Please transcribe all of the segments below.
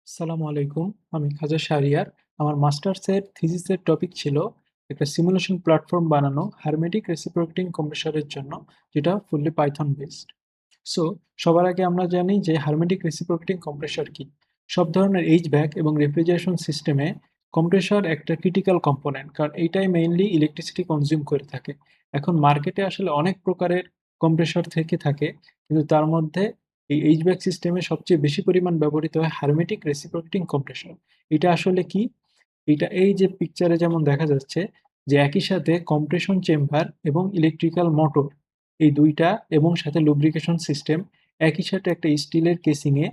আসসালামু আলাইকুম। আমি খাজা শাহরিয়ার। আমার মাস্টার্সের থিসিসের টপিক ছিল একটা সিমুলেশন প্ল্যাটফর্ম বানানো হারমেটিক রেসিপ্রোকেটিং কম্প্রেসরের জন্য, যেটা ফুললি পাইথন বেসড। সো সবার আগে আমরা জানি যে হারমেটিক রেসিপ্রোকেটিং কম্প্রেসর কি। সব ধরনের এইচভ্যাক এবং রেফ্রিজারেশন সিস্টেমে কম্প্রেসর একটা ক্রিটিক্যাল কম্পোনেন্ট, কারণ এইটাই মেইনলি ইলেকট্রিসিটি কনজিউম করে থাকে। এখন মার্কেটে আসলে অনেক প্রকারের কম্প্রেসর থেকে থাকে, কিন্তু তার মধ্যে এই এইচভ্যাক সিস্টেমে সবচেয়ে বেশি পরিমাণ ব্যবহৃত হয় হারমেটিক রেসিপ্রোকেটিং কম্প্রেসর। এটা আসলে কি? এটা এই যে পিকচারে যেমন দেখা যাচ্ছে, যে একই সাথে কম্প্রেশন চেম্বার এবং ইলেকট্রিক্যাল মোটর, এই দুইটা এবং সাথে লুব্রিকেশন সিস্টেম একই সাথে একটা স্টিলের কেসিংয়ে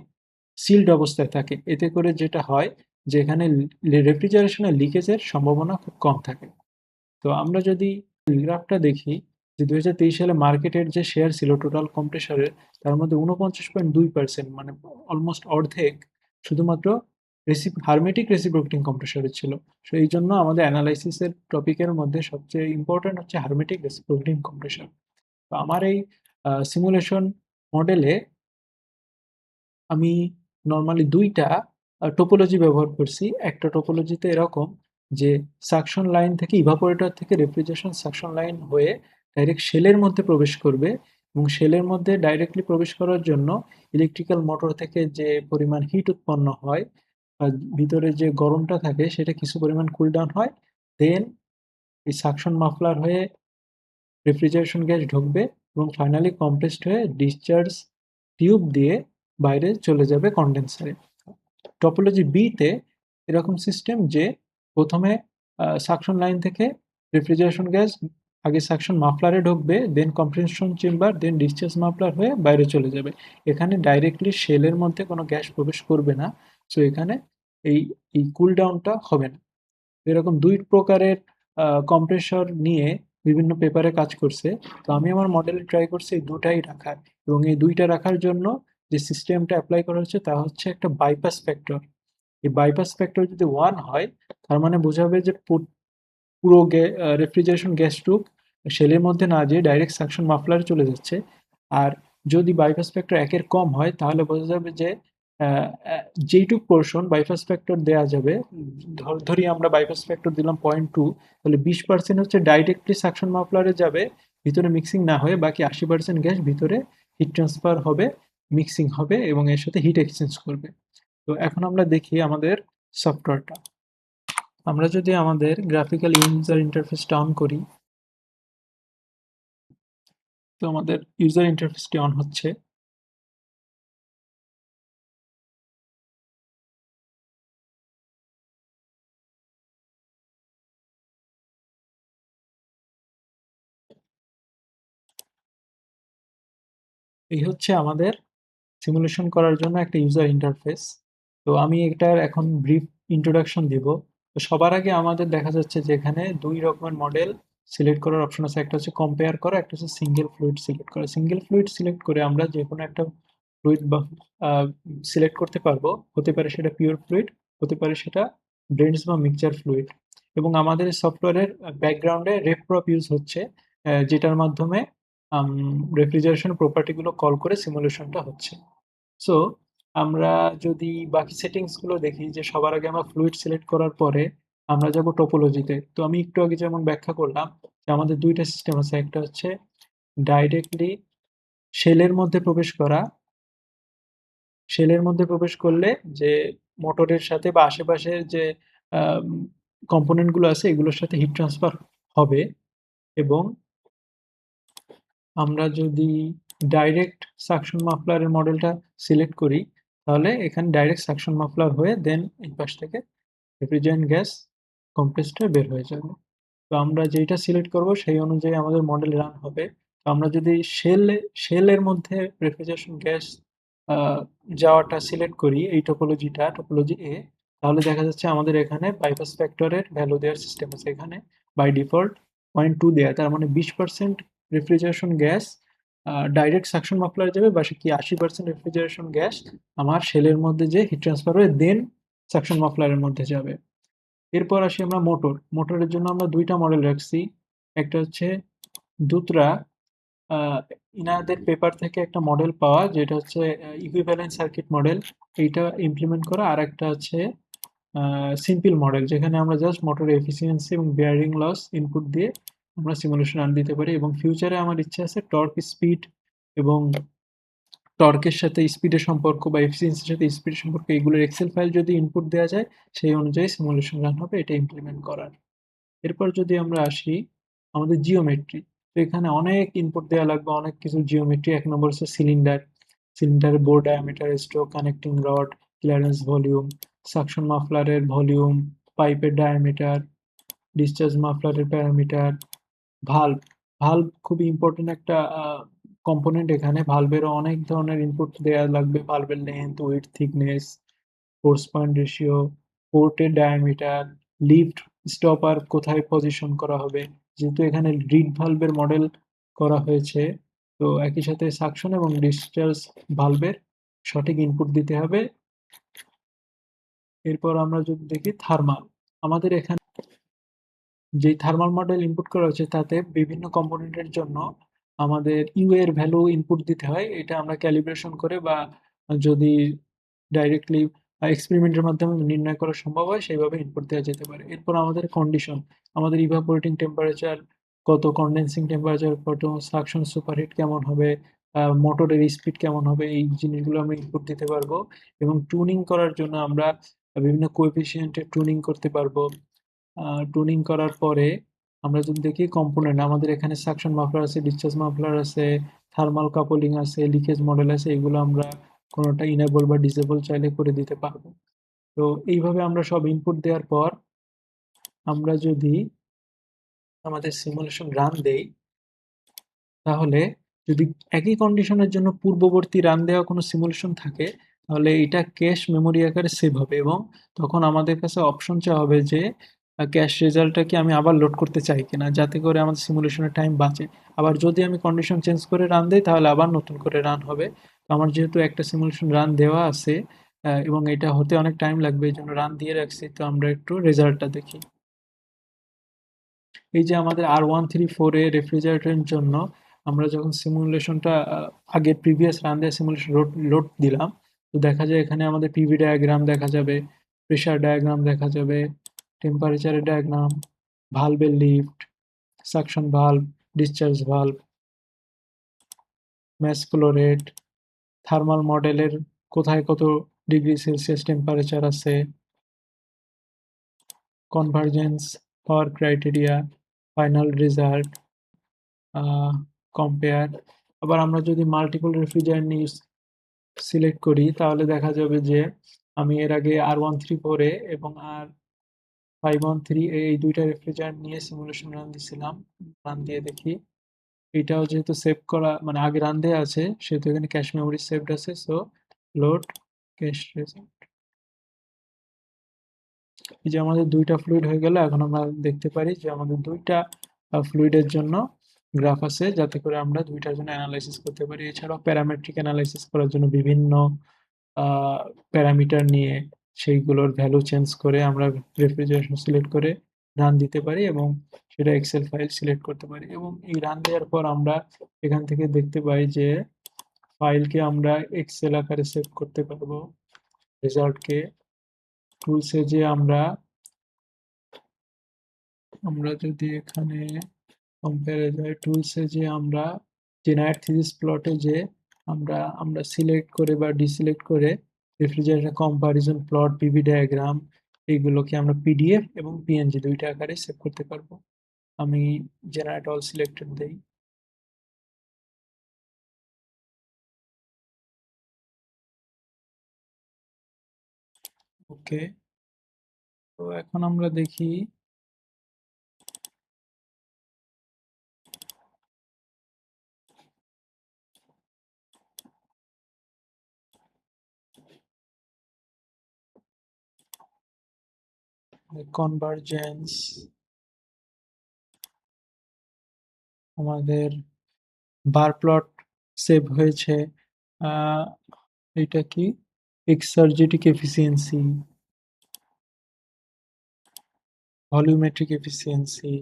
সিলড অবস্থায় থাকে। এতে করে যেটা হয় যে এখানে রেফ্রিজারেশনের লিকেজের সম্ভাবনা খুব কম থাকে। তো আমরা যদি গ্রাফটা দেখি, যে ২০২৩ সালে মার্কেটের যে শেয়ার ছিল টোটাল কম্প্রেসরের, তার মধ্যে ৪৯.২%, মানে অলমোস্ট অর্ধেক শুধুমাত্র হারমেটিক রেসিপ্রোকেটিং কম্প্রেসরের ছিল। সো এই জন্য আমাদের অ্যানালাইসিসের টপিকের মধ্যে সবচেয়ে ইম্পর্টেন্ট হচ্ছে হারমেটিক রেসিপ্রোকেটিং কম্প্রেসর। তো আমার এই সিমুলেশন মডেলে আমি নরমালি ২ টা টোপোলজি ব্যবহার করছি। একটা টোপোলজিতে এরকম যে সাকশন লাইন থেকে ইভাপোরেটর থেকে রেফ্রিজারেশন সাকশন লাইন হয়ে ডাইরেক্ট শেলের মধ্যে প্রবেশ করবে, এবং শেলের মধ্যে ডাইরেক্টলি প্রবেশ করার জন্য ইলেকট্রিক্যাল মোটর থেকে যে পরিমাণ হিট উৎপন্ন হয়, ভিতরে যে গরমটা থাকে সেটা কিছু পরিমাণ কুল ডাউন হয়। দেন এই সাকশন মাফলার হয়ে রেফ্রিজারেশন গ্যাস ঢুকবে এবং ফাইনালি কম্প্রেসড হয়ে ডিসচার্জ টিউব দিয়ে বাইরে চলে যাবে কন্ডেন্সারে। টপোলজি বিতে এরকম সিস্টেম যে প্রথমে সাকশন লাইন থেকে রেফ্রিজারেশন গ্যাস আগে সাকশন মাফলারে ঢুকবে, দেন কম্প্রেশন চেম্বার, দেন ডিসচার্জ মাফলার হয়ে বাইরে চলে যাবে। এখানে ডাইরেক্টলি শেলের মধ্যে কোনো গ্যাস প্রবেশ করবে না। সো এখানে এই এই কুল ডাউনটা হবে না। এরকম ২ প্রকারের কম্প্রেসর নিয়ে বিভিন্ন পেপারে কাজ করছে। তো আমি আমার মডেলে ট্রাই করছি এই ২ টাই রাখার, এবং এই ২ টা রাখার জন্য যে সিস্টেমটা এপ্লাই করা হচ্ছে তা হচ্ছে একটা বাইপাস ফ্যাক্টর। এই বাইপাস ফ্যাক্টর যদি 1 হয়, তার মানে বোঝাবে যে পুরো রেফ্রিজারেশন গ্যাসটুক শেলের মধ্যে না যেয়ে ডাইরেক্ট সাকশন মাফলারে চলে যাচ্ছে। আর যদি বাইপাস ফ্যাক্টর ১ এর কম হয়, তাহলে বোঝা যাবে যে যেইটুক পোর্শন বাইপাস ফ্যাক্টর দেয়া যাবে, ধরি আমরা বাইপাস ফ্যাক্টর দিলাম 0.2, তাহলে 20% হচ্ছে ডাইরেক্টলি সাকশন মাফলারে যাবে, ভিতরে মিক্সিং না হয়ে। বাকি 80% গ্যাস ভিতরে হিট ট্রান্সফার হবে, মিক্সিং হবে এবং এর সাথে হিট এক্সচেঞ্জ করবে। তো এখন আমরা দেখি আমাদের সফটওয়্যারটা। আমরা যদি আমাদের গ্রাফিক্যাল ইউজার ইন্টারফেসটা অন করি, তো আমাদের ইউজার ইন্টারফেসটি অন হচ্ছে। এই হচ্ছে আমাদের সিমুলেশন করার জন্য একটা ইউজার ইন্টারফেস। তো আমি এটার এখন ব্রিফ ইন্ট্রোডাকশন দিব। তো সবার আগে আমাদের দেখা যাচ্ছে যে এখানে ২ রকমের মডেল সিলেক্ট করার অপশন আছে। একটা হচ্ছে কম্পেয়ার করা, একটা হচ্ছে সিঙ্গেল ফ্লুইড সিলেক্ট করা। সিঙ্গেল ফ্লুইড সিলেক্ট করে আমরা যেকোনো একটা ফ্লুইড বা সিলেক্ট করতে পারবো। হতে পারে সেটা পিওর ফ্লুইড, হতে পারে সেটা ব্লেন্ডস বা মিক্সচার ফ্লুইড। এবং আমাদের সফটওয়্যারের ব্যাকগ্রাউন্ডে রেফপ্রপ ইউজ হচ্ছে, যেটার মাধ্যমে রেফ্রিজারেশন প্রপার্টিগুলো কল করে সিমুলেশনটা হচ্ছে। সো আমরা যদি বাকি সেটিংসগুলো দেখি, যে সবার আগে আমরা ফ্লুইড সিলেক্ট করার পরে আমরা যাব টোপোলজিতে। তো আমি একটু আগে যেমন ব্যাখ্যা করলাম যে আমাদের ২ টা সিস্টেম আছে। একটা হচ্ছে ডাইরেক্টলি শেলের মধ্যে প্রবেশ করা। শেলের মধ্যে প্রবেশ করলে যে মোটরের সাথে বা আশেপাশের যে আম কম্পোনেন্টগুলো আছে এগুলোর সাথে হিট ট্রান্সফার হবে। এবং আমরা যদি ডাইরেক্ট সাকশন মাফলারের মডেলটা সিলেক্ট করি, তাহলে এখানে ডাইরেক্ট সাকশন মাফলার হয়ে দেন এই পাশ থেকে রেফ্রিজারেন্ট গ্যাস কম্প্রেসড হয়ে বের হয়ে যাবে। তো আমরা যেইটা সিলেক্ট করব সেই অনুযায়ী আমাদের মডেল রান হবে। তো আমরা যদি শেলের মধ্যে রেফ্রিজারেশন গ্যাস যাওয়াটা সিলেক্ট করি, এই টোপোলজি এ, তাহলে দেখা যাচ্ছে আমাদের এখানে বাইপাস ফ্যাক্টরের ভ্যালু দেওয়ার সিস্টেম আছে। এখানে বাই ডিফল্ট 0.2 দেয়া, তার মানে 20% রেফ্রিজারেশন গ্যাস ডাইরেক্ট সাকশন মাফলারে যাবে, বাকি 80% রেফ্রিজারেশন গ্যাস আমার শেলের মধ্যে যে হিট ট্রান্সফার হয়ে দেন সাকশন মাফলারের মধ্যে যাবে। এরপর আসি আমরা মোটরের জন্য আমরা ২ টা মডেল রাখছি। একটা হচ্ছে দুতরা ইনাদের পেপার থেকে একটা মডেল পাওয়া, যেটা হচ্ছে ইকুইভ্যালেন্ট সার্কিট মডেল। এইটা ইমপ্লিমেন্ট করা। আর একটা আছে সিম্পল মডেল, যেখানে আমরা জাস্ট মোটর এফিসিয়েন্সি এবং বেয়ারিং লস ইনপুট দিয়ে আমরা সিমুলেশন রান দিতে পারি। এবং ফিউচারে আমার ইচ্ছা আছে টর্ক স্পিড এবং টর্কের সাথে স্পিডের সম্পর্ক বা এফিসিয়েন্সির সাথে স্পিডের সম্পর্ক, এগুলোর এক্সেল ফাইল যদি ইনপুট দেওয়া যায়, সেই অনুযায়ী সিমুলেশন রান হবে, এটা ইমপ্লিমেন্ট করার। এরপর যদি আমরা আসি আমাদের জিওমেট্রি, তো এখানে অনেক ইনপুট দেওয়া লাগবে, অনেক কিছু জিওমেট্রি। এক নম্বর হচ্ছে সিলিন্ডার, সিলিন্ডারের bore diameter, stroke, connecting rod, clearance volume, suction মাফলারের ভলিউম, পাইপের ডায়ামিটার, ডিসচার্জ মাফলারের প্যারামিটার, ভাল্ব। ভাল্ব খুবই ইম্পর্টেন্ট একটা কম্পোনেন্ট। এখানে ভালভেরও অনেক ধরনের ইনপুট দেওয়া লাগবে, ভালভের length, width, thickness, force point ratio, পোর্টের ডায়ামিটার, লিফট, স্টপার কোথায় পজিশন করা হবে। যেহেতু এখানে রিড ভালভের মডেল করা হয়েছে, তো একই সাথে সাকশন এবং ডিসচার্জ ভালভের সঠিক ইনপুট দিতে হবে। এরপর আমরা যদি দেখি থার্মাল, আমাদের এখানে যে থার্মাল মডেল ইনপুট করা হচ্ছে তাতে বিভিন্ন কম্পোনেন্টের জন্য আমাদের ইউ এর ভ্যালু ইনপুট দিতে হয়। এটা আমরা ক্যালিব্রেশন করে বা যদি ডাইরেক্টলি এক্সপেরিমেন্টের মাধ্যমে নির্ণয় করা সম্ভব হয়, সেইভাবে ইনপুট দেওয়া যেতে পারে। এরপর আমাদের কন্ডিশন, আমাদের ইভাপোরেটিং টেম্পারেচার কত, কন্ডেন্সিং টেম্পারেচার কত, সাকশন সুপারহিট কেমন হবে, মোটরের স্পিড কেমন হবে, এই জিনিসগুলো আমরা ইনপুট দিতে পারবো। এবং টুনিং করার জন্য আমরা বিভিন্ন কোএফিসিয়েন্টের টুনিং করতে পারবো। টুনিং করার পরে আমরা যদি দেখি কম্পোনেন্ট, আমাদের এখানে সাকশন মাফলার আছে, ডিসচার্জ মাফলার আছে, থার্মাল কাপলিং আছে, লিকেজ মডেল আছে, এগুলো আমরা কোনোটা ইনেবল বা ডিসেবল চাইলে করে দিতে পারবো। তো এইভাবে আমরা সব ইনপুট দেওয়ার পর আমরা যদি আমাদের সিমুলেশন রান দেই, তাহলে যদি একই কন্ডিশনের জন্য পূর্ববর্তী রান দেওয়া কোনো সিমুলেশন থাকে, তাহলে এটা ক্যাশ মেমোরি আকারে সেভ হবে এবং তখন আমাদের কাছে অপশন চাওয়া হবে যে ক্যাশ রেজাল্টটা কি আমি আবার লোড করতে চাই কিনা, যাতে করে আমাদের সিমুলেশনের টাইম বাঁচে। আবার যদি আমি কন্ডিশন চেঞ্জ করে রান দিই, তাহলে আবার নতুন করে রান হবে। তো আমার যেহেতু একটা সিমুলেশন রান দেওয়া আছে এবং এটা হতে অনেক টাইম লাগবে, এই জন্য রান দিয়ে রাখছি। তো আমরা একটু রেজাল্টটা দেখি। এই যে আমাদের R134 এ রেফ্রিজারেটরের জন্য আমরা যখন সিমুলেশনটা আগের প্রিভিয়াস রান দেওয়া সিমুলেশন লোড দিলাম, তো দেখা যায় এখানে আমাদের পিভি ডায়াগ্রাম দেখা যাবে, প্রেসার ডায়াগ্রাম দেখা যাবে, টেম্পারেচারের ডায়াগ্রাম, ভালভের lift, suction valve, discharge valve, mass flow rate, thermal মডেলের কোথায় কত ডিগ্রি সেলসিয়াস টেম্পারেচার আছে, convergence, power criteria, final result, compare. আবার আমরা যদি মাল্টিপল রেফ্রিজারেন্ট নিয়ে সিলেক্ট করি, তাহলে দেখা যাবে যে আমি এর আগে R134 এ এবং R513 এই দুইটা রেফ্রিজারেন্ট নিয়ে সিমুলেশন রান দিছিলাম। রান দিয়ে দেখি, এটাও যেহেতু সেভ করা মানে আগে রান দেওয়া আছে, সেহেতু এখানে ক্যাশ মেমোরি সেভড আছে। So load cash result. এই যে আমাদের দুইটা ফ্লুইড হয়ে গেল। এখন আমরা দেখতে পারি যে আমাদের দুইটা ফ্লুইডের জন্য গ্রাফ আছে, যাতে করে আমরা দুইটার জন্য অ্যানালাইসিস করতে পারি। এছাড়াও প্যারামেট্রিক অ্যানালাইসিস করার জন্য বিভিন্ন প্যারামিটার নিয়ে সেইগুলোর ভ্যালু চেঞ্জ করে আমরা রেফ্রিজারেশন সিলেক্ট করে রান দিতে পারি এবং সেটা এক্সেল ফাইল সিলেক্ট করতে পারি। এবং এই রান দেওয়ার পর আমরা এখান থেকে দেখতে পাই যে ফাইলকে আমরা এক্সেল আকারে সেভ করতে পারবো। রেজাল্টকে টুলসে যে আমরা আমরা যদি এখানে কম্পেয়ারে যাই, টুলসে যে আমরা জেনারেট থিসিস প্লটে যে আমরা আমরা সিলেক্ট করে বা ডিসিলেক্ট করে refrigeration comparison plot, PV diagram, এইগুলোকে আমরা পিডিএফ এবং পিএনজি দুইটা আকারে সেভ করতে পারবো। আমি জেনারেট অল সিলেক্টেড দেই। ওকে, তো এখন আমরা দেখি কনভার্জেন্স, আমাদের বার প্লট সেভ হয়েছে। এটা কি এক্সার্জেটিক এফিসিয়েন্সি, ভলিউমেট্রিক এফিসিয়েন্সি,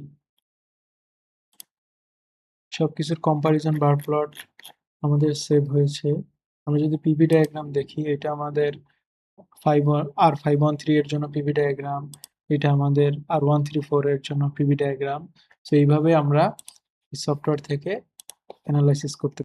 সবকিছুর কম্পারিজন বার প্লট আমাদের সেভ হয়েছে। আমরা যদি পিভি ডায়াগ্রাম দেখি, এটা আমাদের R513 এর জন্য পিভি ডায়াগ্রাম, এটা আমাদের R134 এর জন্য পিভি ডায়াগ্রাম। সো এইভাবে আমরা সফটওয়্যার থেকে অ্যানালাইসিস করতে